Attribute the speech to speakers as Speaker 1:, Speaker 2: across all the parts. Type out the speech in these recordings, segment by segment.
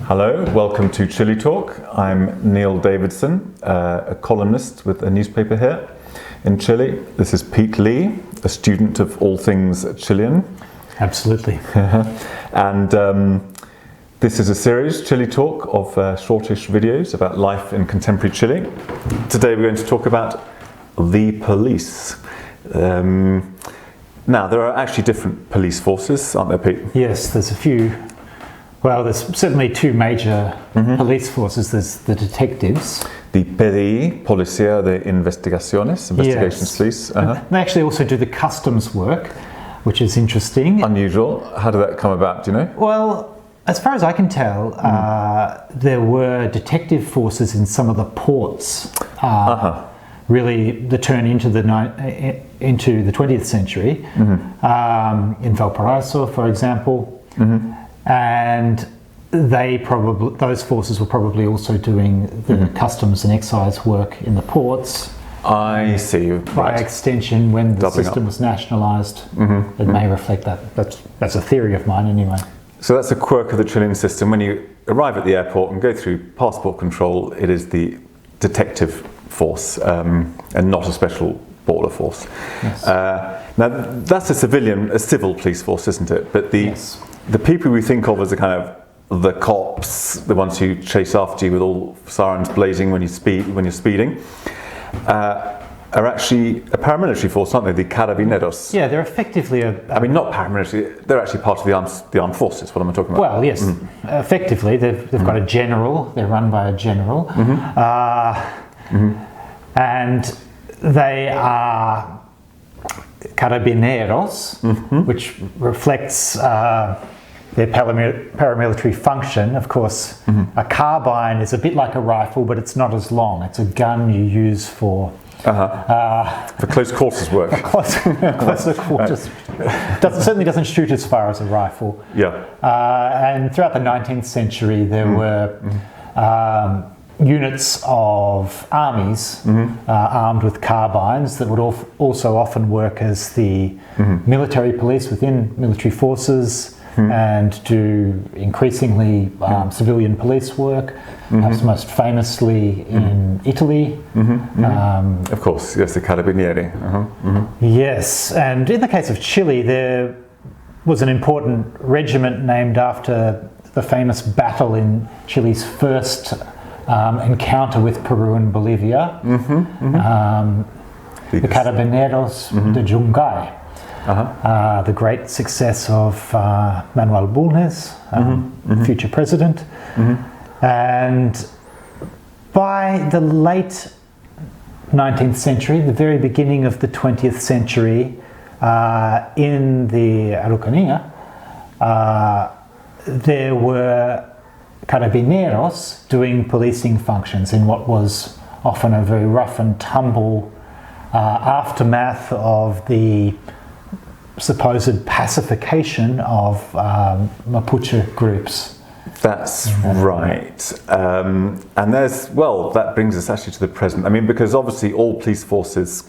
Speaker 1: Hello, welcome to Chile Talk. I'm Neil Davidson, a columnist with a newspaper here in Chile. This is Pete Lee, a student of all things Chilean.
Speaker 2: Absolutely.
Speaker 1: And this is a series, Chile Talk, of shortish videos about life in contemporary Chile. Today we're going to talk about the police. Now, there are actually different police forces, aren't there, Pete?
Speaker 2: Yes, there's a few. Well, there's certainly two major police forces. There's the detectives.
Speaker 1: The PDI, Policía de Investigaciones, Investigations Police.
Speaker 2: They actually also do the customs work, which is interesting.
Speaker 1: Unusual. How did that come about, do you know?
Speaker 2: Well, as far as I can tell, there were detective forces in some of the ports. Really, the turn into the 20th century, in Valparaiso, for example. And those forces were probably also doing the customs and excise work in the ports.
Speaker 1: I see.
Speaker 2: By extension, when the system was nationalised, it may reflect that. That's a theory of mine anyway.
Speaker 1: So that's a quirk of the Chilean system. When you arrive at the airport and go through passport control, it is the detective force and not a special border force.
Speaker 2: Yes.
Speaker 1: Now that's a civil police force, isn't it? But the people we think of as the kind of the cops, the ones who chase after you with all sirens blazing when you're speeding, are actually a paramilitary force, aren't they? The carabineros.
Speaker 2: Yeah, they're effectively
Speaker 1: I mean, not paramilitary. They're actually part of the armed forces. What am I talking about?
Speaker 2: Well, yes. Effectively, they've got a general. They're run by a general, and they are carabineros, which reflects their paramilitary function. Of course, a carbine is a bit like a rifle, but it's not as long. It's a gun you use for
Speaker 1: close quarters work.
Speaker 2: Closer quarters. Certainly doesn't shoot as far as a rifle.
Speaker 1: Yeah.
Speaker 2: And throughout the 19th century, there were units of armies armed with carbines that would also often work as the military police within military forces and do increasingly civilian police work, perhaps most famously in Italy.
Speaker 1: Of course, yes, the carabinieri.
Speaker 2: Yes, and in the case of Chile, there was an important regiment named after the famous battle in Chile's first encounter with Peru and Bolivia, the Carabineros de Yungay, the great success of Manuel Bulnes, future president. And by the late 19th century, the very beginning of the 20th century, in the Araucanía, there were carabineros doing policing functions in what was often a very rough and tumble aftermath of the supposed pacification of Mapuche groups.
Speaker 1: That's right. And that brings us actually to the present. I mean, because obviously all police forces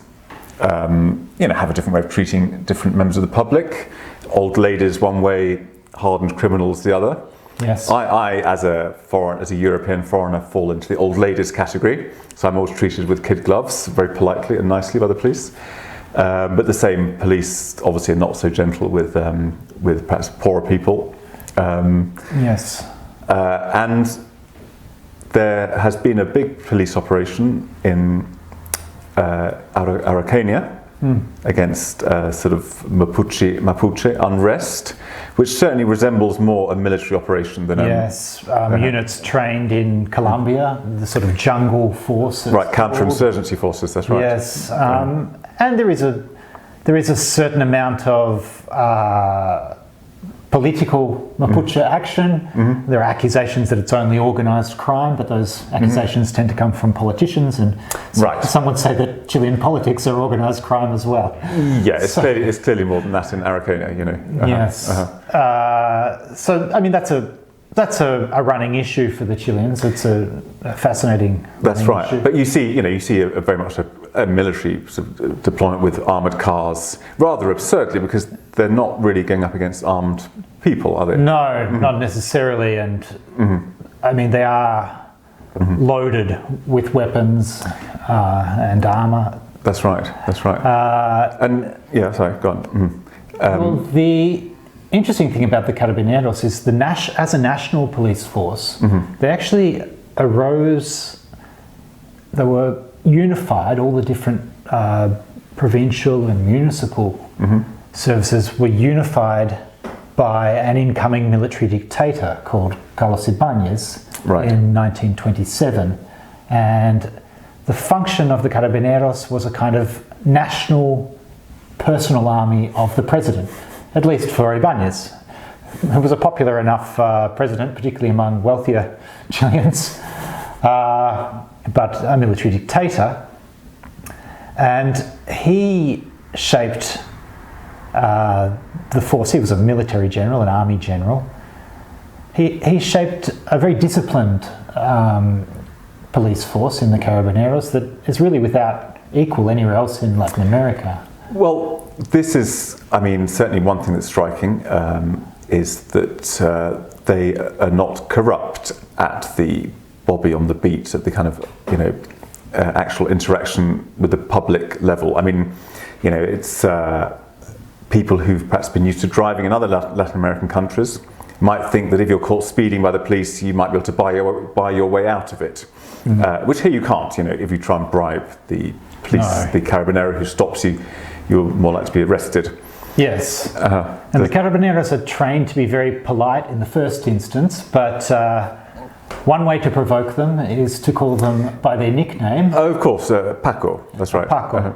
Speaker 1: have a different way of treating different members of the public. Old ladies one way, hardened criminals the other.
Speaker 2: Yes.
Speaker 1: I as a European foreigner, fall into the old ladies category. So I'm always treated with kid gloves, very politely and nicely by the police. But the same police, obviously, are not so gentle with perhaps poorer people.
Speaker 2: Yes.
Speaker 1: And there has been a big police operation in Araucanía against sort of Mapuche unrest, which certainly resembles more a military operation than
Speaker 2: units trained in Colombia, the sort of jungle force.
Speaker 1: Right, counterinsurgency forces. That's right.
Speaker 2: Yes, and there is a certain amount of political Mapuche action. There are accusations that it's only organised crime, but those accusations tend to come from politicians, and some would say that Chilean politics are organised crime as well.
Speaker 1: Yeah, it's clearly more than that in Araucanía, you know.
Speaker 2: Yes. So, I mean, that's a running issue for the Chileans. It's a fascinating.
Speaker 1: That's right.
Speaker 2: Issue.
Speaker 1: But you see a very much a military sort of deployment with armoured cars, rather absurdly, because they're not really going up against armed people, are they?
Speaker 2: No, not necessarily. And I mean, they are loaded with weapons and armour.
Speaker 1: That's right. And yeah, sorry, go on.
Speaker 2: Well, the interesting thing about the carabineros is as a national police force, they actually arose. They were unified. All the different provincial and municipal services were unified by an incoming military dictator called Carlos Ibáñez in 1927, and the function of the carabineros was a kind of national personal army of the president, at least for Ibáñez, who was a popular enough president, particularly among wealthier Chileans, but a military dictator. And he shaped the force. He was a military general, an army general. He shaped a very disciplined police force in the carabineros that is really without equal anywhere else in Latin America.
Speaker 1: Well, this is, I mean, certainly one thing that's striking is that they are not corrupt at the bobby on the beat, at the kind of, actual interaction with the public level. I mean, it's people who've perhaps been used to driving in other Latin American countries might think that if you're caught speeding by the police, you might be able to buy your way out of it, which here you can't. If you try and bribe the police, the carabinero who stops you, you're more likely to be arrested.
Speaker 2: Yes, and the carabineros are trained to be very polite in the first instance, but one way to provoke them is to call them by their nickname.
Speaker 1: Oh, of course, Paco, that's right.
Speaker 2: Paco.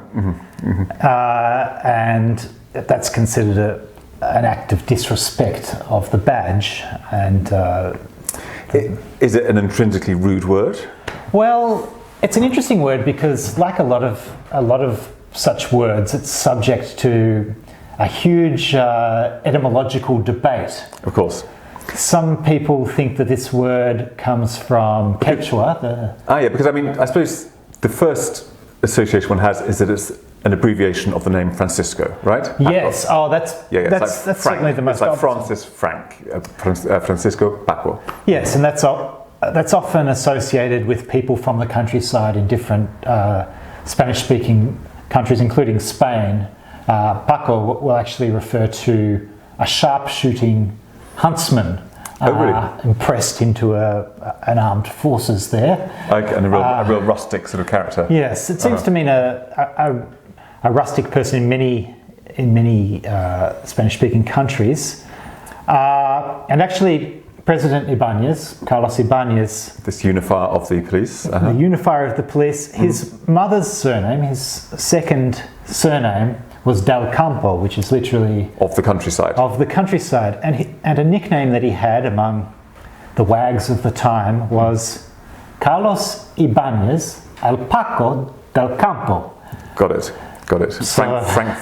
Speaker 2: And that's considered an act of disrespect of the badge. And
Speaker 1: is it an intrinsically rude word?
Speaker 2: Well, it's an interesting word because, like a lot of such words, it's subject to a huge etymological debate.
Speaker 1: Of course.
Speaker 2: Some people think that this word comes from Quechua.
Speaker 1: Yeah, because I suppose the first association one has is that it's an abbreviation of the name Francisco, right?
Speaker 2: Yes.
Speaker 1: Paco.
Speaker 2: Oh, that's certainly the most.
Speaker 1: It's like Francis Frank, Francisco Paco.
Speaker 2: Yes, and that's often associated with people from the countryside in different Spanish-speaking countries, including Spain. Paco will actually refer to a sharpshooting huntsman impressed into an armed forces there.
Speaker 1: Okay, and a real rustic sort of character.
Speaker 2: Yes, it seems to mean a rustic person in many Spanish-speaking countries. And actually, President Ibáñez, Carlos Ibáñez,
Speaker 1: this unifier of the police,
Speaker 2: the unifier of the police, his mother's surname, his second surname, was Del Campo, which is literally
Speaker 1: of the countryside.
Speaker 2: And a nickname that he had among the wags of the time was Carlos Ibáñez el Paco del Campo.
Speaker 1: Got it.
Speaker 2: So,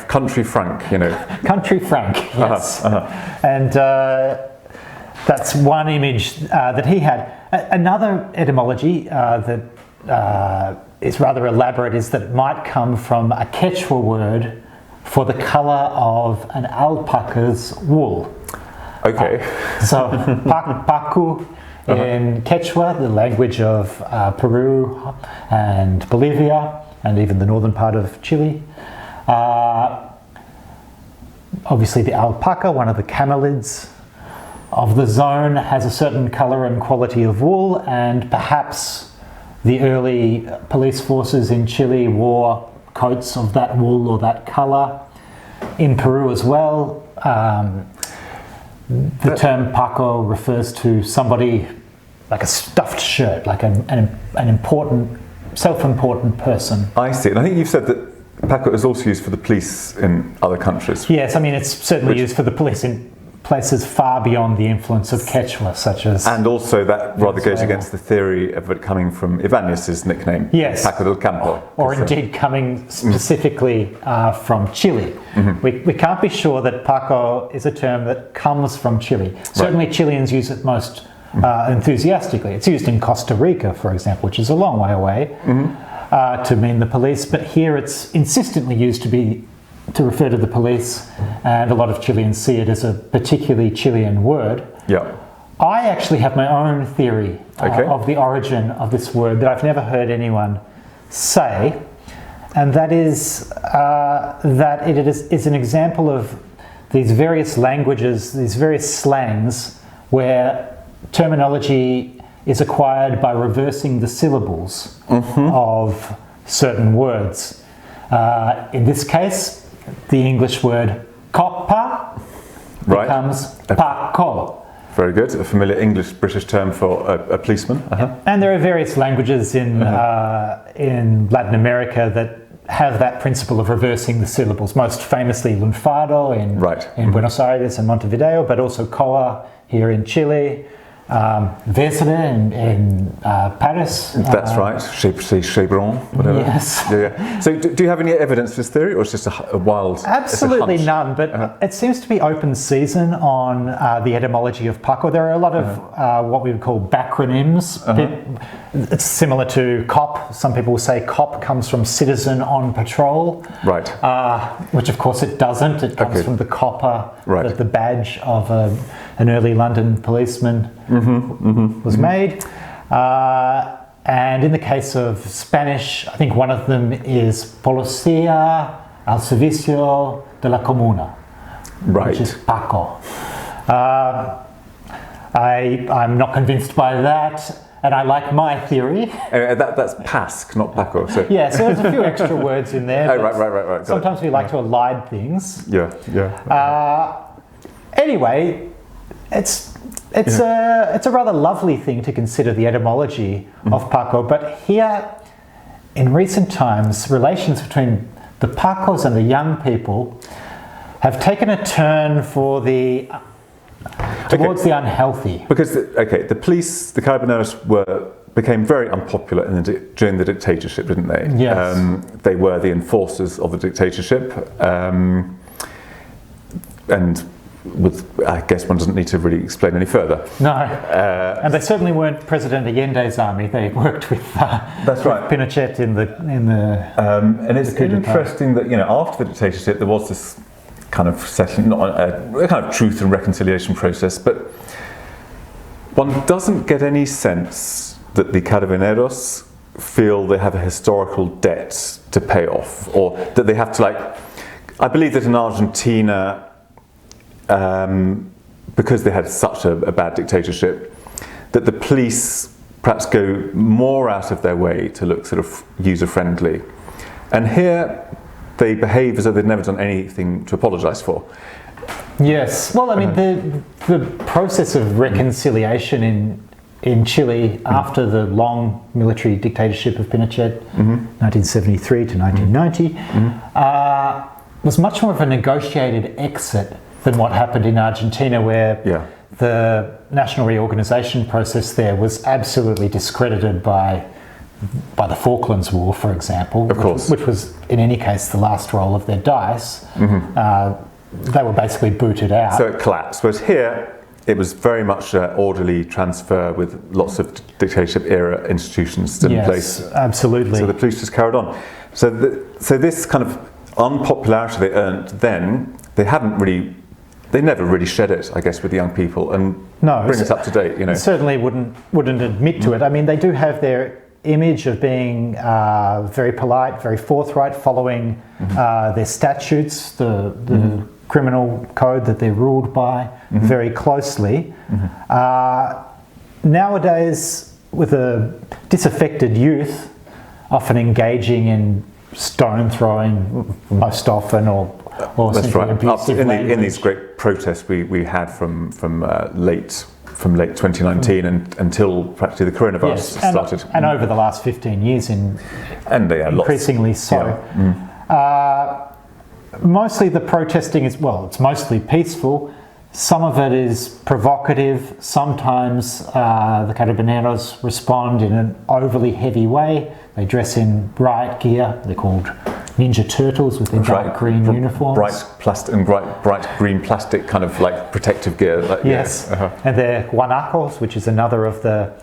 Speaker 1: Country Frank,
Speaker 2: Country Frank, yes. And that's one image that he had. Another etymology that is rather elaborate is that it might come from a Quechua word for the colour of an alpaca's wool.
Speaker 1: Okay.
Speaker 2: So Pacu in Quechua, the language of Peru and Bolivia, and even the northern part of Chile. Obviously the alpaca, one of the camelids of the zone, has a certain colour and quality of wool, and perhaps the early police forces in Chile wore coats of that wool or that colour. In Peru as well, the term Paco refers to somebody like a stuffed shirt, like an important, self-important person.
Speaker 1: I see, and I think you've said that Paco is also used for the police in other countries.
Speaker 2: Yes, I mean it's certainly used for the police in places far beyond the influence of Quechua, such as...
Speaker 1: And also that rather goes against the theory of it coming from Ibáñez's nickname,
Speaker 2: yes,
Speaker 1: Paco del Campo.
Speaker 2: Or indeed coming specifically from Chile. We can't be sure that Paco is a term that comes from Chile. Certainly Chileans use it most enthusiastically. It's used in Costa Rica, for example, which is a long way away, to mean the police, but here it's insistently used to refer to the police, and a lot of Chileans see it as a particularly Chilean word.
Speaker 1: Yeah.
Speaker 2: I actually have my own theory of the origin of this word that I've never heard anyone say, and that is that it is an example of these various languages, these various slangs, where terminology is acquired by reversing the syllables of certain words. In this case, the English word coppa becomes paco.
Speaker 1: Very good. A familiar English-British term for a policeman.
Speaker 2: And there are various languages in Latin America that have that principle of reversing the syllables. Most famously, lunfardo in Buenos Aires and Montevideo, but also coa here in Chile. Vesre in Paris.
Speaker 1: That's right. Chebron, whatever.
Speaker 2: Yes.
Speaker 1: Yeah. So, do you have any evidence for this theory, or it's just a wild?
Speaker 2: Absolutely none. But it seems to be open season on the etymology of paco. There are a lot of what we would call backronyms. It's similar to cop. Some people will say cop comes from citizen on patrol.
Speaker 1: Right.
Speaker 2: Which of course it doesn't. It comes from the copper, the badge of an early London policeman. Was made. And in the case of Spanish, I think one of them is Policía al Servicio de la Comuna, which is Paco. I'm not convinced by that, and I like my theory.
Speaker 1: That's Pasc, not Paco. So.
Speaker 2: Yeah, so there's a few extra words in there.
Speaker 1: Right.
Speaker 2: Sometimes we like to elide things.
Speaker 1: Yeah.
Speaker 2: Anyway, it's a rather lovely thing to consider the etymology of Paco, but here in recent times, relations between the Pacos and the young people have taken a turn for towards the unhealthy.
Speaker 1: Because the police, the carabineros became very unpopular during the dictatorship, didn't they?
Speaker 2: Yes.
Speaker 1: They were the enforcers of the dictatorship, and I guess one doesn't need to really explain any further.
Speaker 2: No, and they certainly weren't President Allende's army. They worked with
Speaker 1: that's right,
Speaker 2: Pinochet in the.
Speaker 1: And it's interesting that after the dictatorship there was this kind of settling, not a kind of truth and reconciliation process, but one doesn't get any sense that the carabineros feel they have a historical debt to pay off, or that they have to I believe that in Argentina. Because they had such a bad dictatorship, that the police perhaps go more out of their way to look sort of user-friendly. And here they behave as though they've never done anything to apologise for.
Speaker 2: Yes. Well, I mean, the process of reconciliation in Chile after the long military dictatorship of Pinochet, 1973 to 1990, was much more of a negotiated exit than what happened in Argentina, where the national reorganisation process there was absolutely discredited by the Falklands War, for example, which was in any case the last roll of their dice. They were basically booted out.
Speaker 1: So it collapsed. Whereas here, it was very much an orderly transfer with lots of dictatorship-era institutions still in place.
Speaker 2: Yes, absolutely.
Speaker 1: So the police just carried on. So this kind of unpopularity they earned then, they never really shed it, I guess, with the young people and bring us up to date.
Speaker 2: Certainly wouldn't admit to it. I mean, they do have their image of being very polite, very forthright, following their statutes, the criminal code that they're ruled by very closely. Nowadays, with a disaffected youth, often engaging in stone throwing most often, or
Speaker 1: that's right. In these great protests we had from late 2019 and until practically the coronavirus started.
Speaker 2: And over the last 15 years, increasingly so. Mostly the protesting it's mostly peaceful. Some of it is provocative. Sometimes the carabineros respond in an overly heavy way. They dress in riot gear. They're called Ninja Turtles with their bright green uniforms.
Speaker 1: Bright green plastic kind of protective gear.
Speaker 2: Yes. And they're guanacos, which is another of the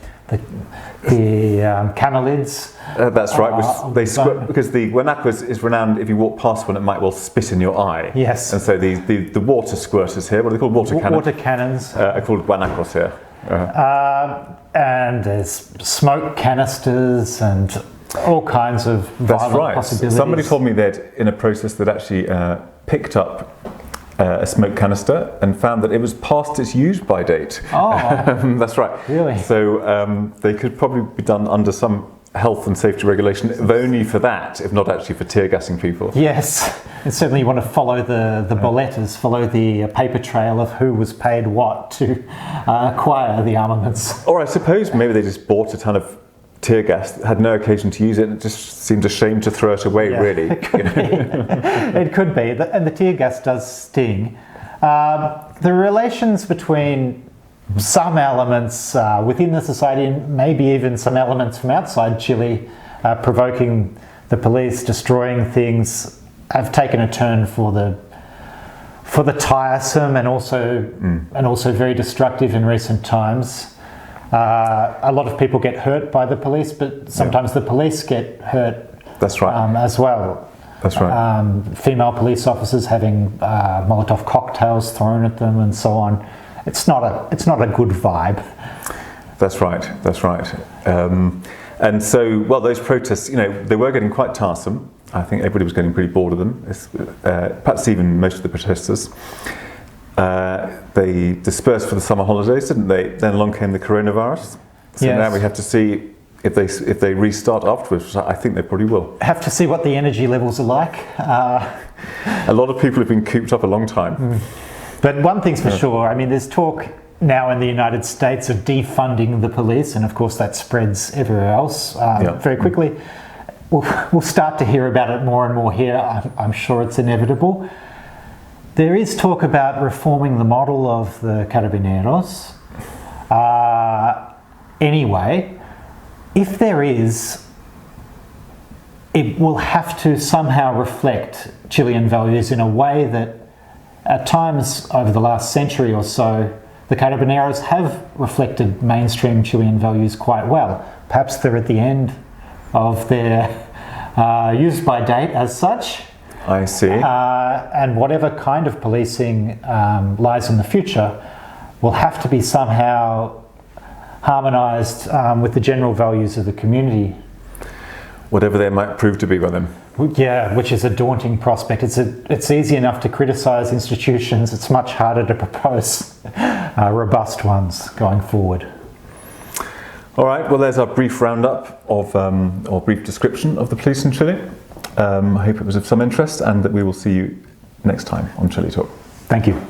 Speaker 2: camelids.
Speaker 1: That's right. Because the guanaco is renowned. If you walk past one, it might well spit in your eye.
Speaker 2: Yes.
Speaker 1: And so the water squirters here, what are they called? Water cannons.
Speaker 2: Water cannons
Speaker 1: are called guanacos here.
Speaker 2: And there's smoke canisters and all kinds of violent possibilities.
Speaker 1: Somebody told me that in a process that actually picked up a smoke canister and found that it was past its use-by date.
Speaker 2: Oh,
Speaker 1: that's right.
Speaker 2: Really?
Speaker 1: So they could probably be done under some health and safety regulation, if only for that, if not actually for tear gassing people.
Speaker 2: Yes, and certainly you want to follow the boletas, follow the paper trail of who was paid what to acquire the armaments.
Speaker 1: Or I suppose maybe they just bought a ton of tear gas, had no occasion to use it, and it just seemed a shame to throw it away, really.
Speaker 2: It could be. It could be, and the tear gas does sting. The relations between some elements within the society, and maybe even some elements from outside Chile, provoking the police, destroying things, have taken a turn for the tiresome and also very destructive in recent times. A lot of people get hurt by the police, but sometimes the police get hurt.
Speaker 1: That's right.
Speaker 2: As well.
Speaker 1: That's right.
Speaker 2: Female police officers having Molotov cocktails thrown at them and so on. It's not a good vibe. That's right.
Speaker 1: And so, well, those protests, they were getting quite tiresome. I think everybody was getting pretty bored of them, perhaps even most of the protesters. They dispersed for the summer holidays, didn't they? Then along came the coronavirus. So
Speaker 2: yes.
Speaker 1: Now we have to see if they restart afterwards, which I think they probably will.
Speaker 2: Have to see what the energy levels are like.
Speaker 1: A lot of people have been cooped up a long time.
Speaker 2: But one thing's for sure, I mean, there's talk now in the United States of defunding the police, and of course that spreads everywhere else very quickly. We'll start to hear about it more and more here. I'm sure it's inevitable. There is talk about reforming the model of the carabineros. Anyway, if there is, it will have to somehow reflect Chilean values in a way that at times over the last century or so, the carabineros have reflected mainstream Chilean values quite well. Perhaps they're at the end of their use-by date as such.
Speaker 1: I see.
Speaker 2: And whatever kind of policing lies in the future will have to be somehow harmonised with the general values of the community.
Speaker 1: Whatever they might prove to be by them.
Speaker 2: Yeah, which is a daunting prospect. It's easy enough to criticise institutions. It's much harder to propose robust ones going forward.
Speaker 1: All right, well, there's our brief roundup of, or brief description of the police in Chile. I hope it was of some interest, and that we will see you next time on Chile Talk.
Speaker 2: Thank you.